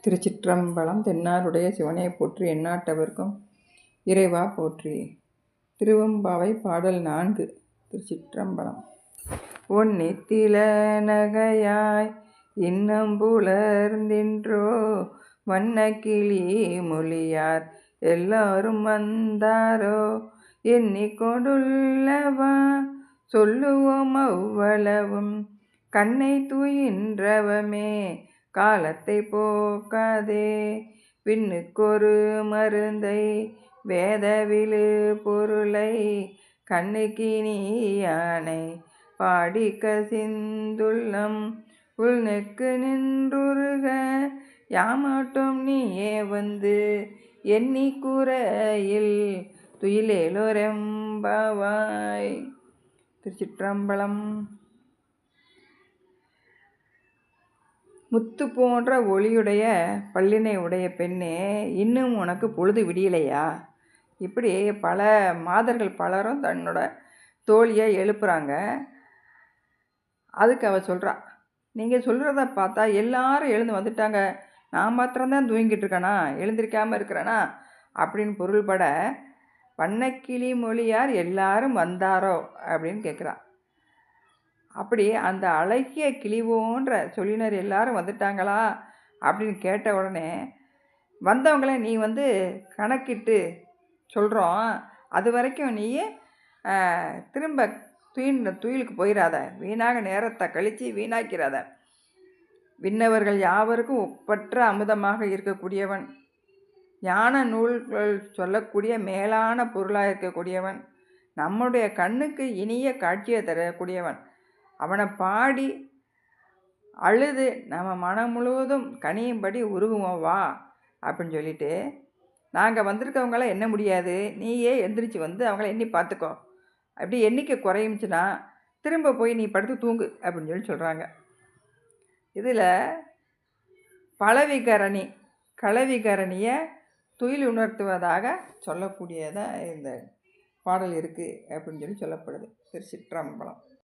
திருச்சிற்றம்பலம். தென்னாடுடைய சிவனே போற்றி, எந்நாட்டவர்க்கும் இறைவா போற்றி. திருவெம்பாவை பாடல் 4. திருச்சிற்றம்பலம். ஒன்னித்தில நகையாய் இன்னம் புலர்ந்தின்றோ வண்ணக்கிளி மொழியார் எல்லாரும் வந்தாரோ எண்ணிக்கொண்டுள்ளவா சொல்லுவோம் அவ்வளவும் கண்ணை துயின்றவமே காலத்தை போக்காதே விண்ணுக்கொரு மருந்தை வேதவிழு பொருளை கண்ணுக்கினியானை பாடி கசிந்துள்ளம் உள்நெக்கு நின்றுருக யாமாட்டும் நீயே வந்து எண்ணி கூரையில் துயிலேலோரெம்பாவாய். திருச்சிற்றம்பலம். முத்து போன்ற ஒளியுடைய பல்லினை உடைய பெண்ணே, இன்னும் உனக்கு பொழுது விடியலையா? இப்படி பல மாதர்கள் பலரும் தன்னோட தோழியை எழுப்புறாங்க. அதுக்கு அவள் சொல்கிறா, நீங்கள் சொல்கிறத பார்த்தா எல்லாரும் எழுந்து வந்துட்டாங்க, நான் மாத்திரம்தான் தூங்கிட்டு இருக்கேனா, எழுந்திருக்காமல் இருக்கிறேனா அப்படின்னு பொருள்பட வண்ணக்கிளி மொழியார் எல்லாரும் வந்தாரோ அப்படின்னு கேட்குறா. அப்படி அந்த அழகிய கிளி போன்ற சொல்லினர் எல்லாரும் வந்துட்டாங்களா அப்படின்னு கேட்ட உடனே, வந்தவங்கள நீ கணக்கிட்டு சொல்கிறோம், அது வரைக்கும் நீ திரும்ப துயிலுக்கு போயிடாத, வீணாக நேரத்தை கழித்து வீணாக்கிறாத. விண்ணவர்கள் யாவருக்கும் ஒப்பற்ற அமுதமாக இருக்கக்கூடியவன், ஞான நூல்கள் சொல்லக்கூடிய மேலான பொருளாக இருக்கக்கூடியவன், நம்முடைய கண்ணுக்கு இனிய காட்சியை தரக்கூடியவன், அவனை பாடி அழுது நம்ம மனம் முழுவதும் கனியும்படி உருகுவோம் வா அப்படின்னு சொல்லிட்டு, நாங்கள் வந்திருக்கவங்களாம் எண்ண முடியாது, நீயே எந்திரிச்சு அவங்கள எண்ணி பார்த்துக்கோ, அப்படி எண்ணிக்கை குறையுச்சுன்னா திரும்ப போய் நீ படுத்து தூங்கு அப்படின்னு சொல்கிறாங்க. இதில் பலவிகரணி களவிகரணியை துயில் உணர்த்துவதாக சொல்லக்கூடியதாக இந்த பாடல் இருக்குது அப்படின்னு சொல்லப்படுது. திருச்சிற்றம்பலம்.